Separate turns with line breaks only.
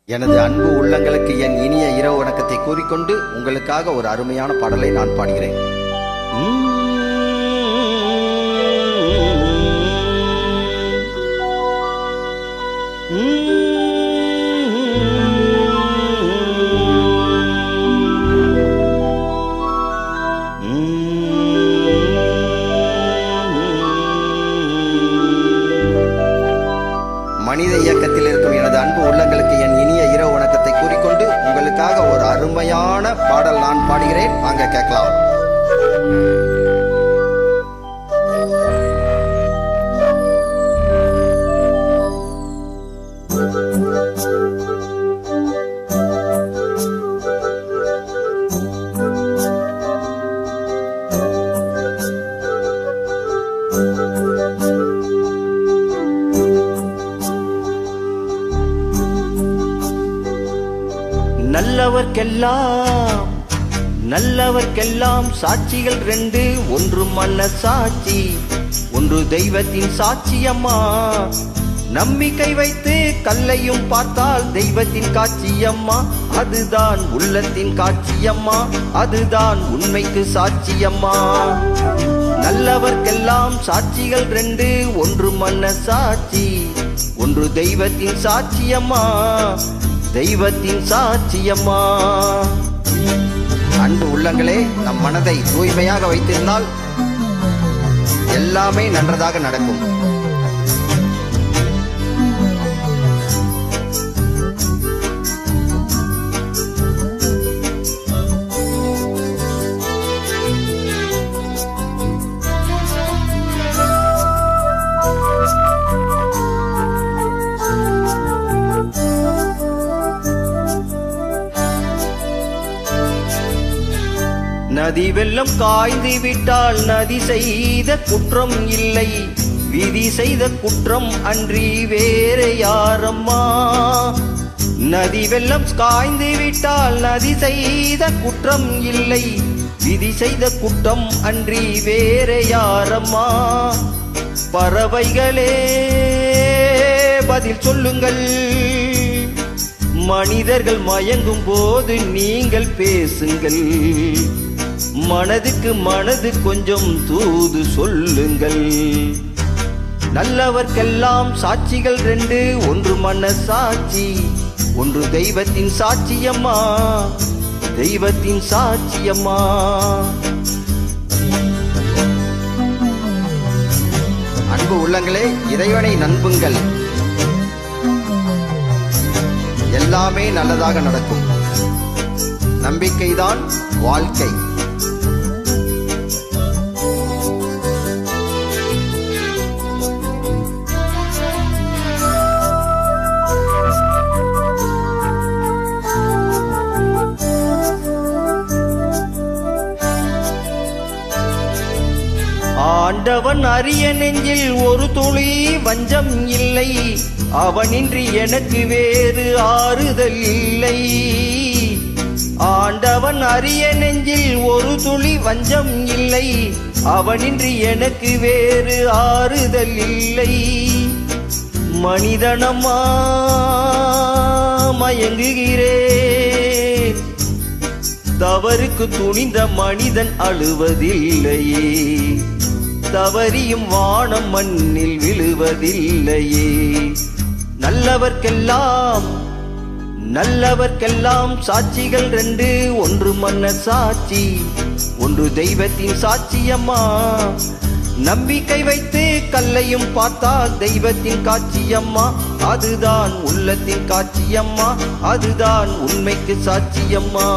எனது அன்பு உள்ளங்களுக்கு என் இனிய இரவு வணக்கத்தை கூறிக்கொண்டு உங்களுக்காக ஒரு அருமையான பாடலை நான் பாடுகிறேன். மனித இயக்கத்தில் இருக்கும் எனது அன்பு உள்ளங்களுக்கு என் இனிய இரவு வணக்கத்தை கூறிக்கொண்டு உங்களுக்காக ஒரு அருமையான பாடல் நான் பாடுகிறேன். வாங்க கேட்கலாம். நல்லவர்க்கெல்லாம் சாட்சிகள் ரெண்டு, ஒன்று மன்ன சாட்சி, ஒன்று தெய்வத்தின் சாட்சியம்மா. நம்பிக்கை வைத்து கல்லையும் பார்த்தால் தெய்வத்தின் காட்சியம்மா, அதுதான் உள்ளத்தின் காட்சியம்மா, அதுதான் உண்மைக்கு சாட்சியம்மா. நல்லவர்க்கெல்லாம் சாட்சிகள் ரெண்டு, ஒன்று மன்ன சாட்சி, ஒன்று தெய்வத்தின் சாட்சியம்மா, தெய்வத்தின் சாட்சியம்மா. அன்பு உள்ளங்களே, நம் மனதை தூய்மையாக வைத்திருந்தால் எல்லாமே நன்றதாக நடக்கும். நதி வெள்ளம் காய்ந்து விட்டால் நதி செய்த குற்றம் இல்லை, விதி செய்த குற்றம் அன்றி வேற யாரம்மா. நதி வெள்ளம் காய்ந்து விட்டால் நதி செய்த குற்றம் இல்லை, விதி செய்த குற்றம் அன்றி வேற யாரம்மா. பறவைகளே பதில் சொல்லுங்கள், மனிதர்கள் மயங்கும் போது நீங்கள் பேசுங்கள், மனதுக்கு மனது கொஞ்சம் தூது சொல்லுங்கள். நல்லவர்க்கெல்லாம் சாட்சிகள் ரெண்டு, ஒன்று மன்ன சாட்சி, ஒன்று தெய்வத்தின் சாட்சியம்மா, தெய்வத்தின் சாட்சியம்மா. அன்பு உள்ளங்களே, இறைவனை நம்புங்கள், எல்லாமே நல்லதாக நடக்கும். நம்பிக்கைதான் வாழ்க்கை. ஆண்டவன் அரிய நெஞ்சில் ஒரு துளி வஞ்சம் இல்லை, அவனின்றி எனக்கு வேறு ஆறுதல் இல்லை. ஆண்டவன் அரிய நெஞ்சில் ஒரு துளி வஞ்சம் இல்லை, அவனின்றி எனக்கு வேறு ஆறுதல் இல்லை. மனிதனம்மா மயங்குகிறேன், தவறுக்கு துணிந்த மனிதன் அழுவதில்லையே, தவறியும் வானம் மண்ணில் விழுவதில்லையே. நல்லவர்க்கெல்லாம் சாட்சிகள் ரெண்டு, ஒன்று மன்ன சாட்சி, ஒன்று தெய்வத்தின் சாட்சியம்மா. நம்பிக்கை வைத்து கல்லையும் பார்த்தால் தெய்வத்தின் காட்சியம்மா, அதுதான் உள்ளத்தின் காட்சியம்மா, அதுதான் உண்மைக்கு சாட்சியம்மா.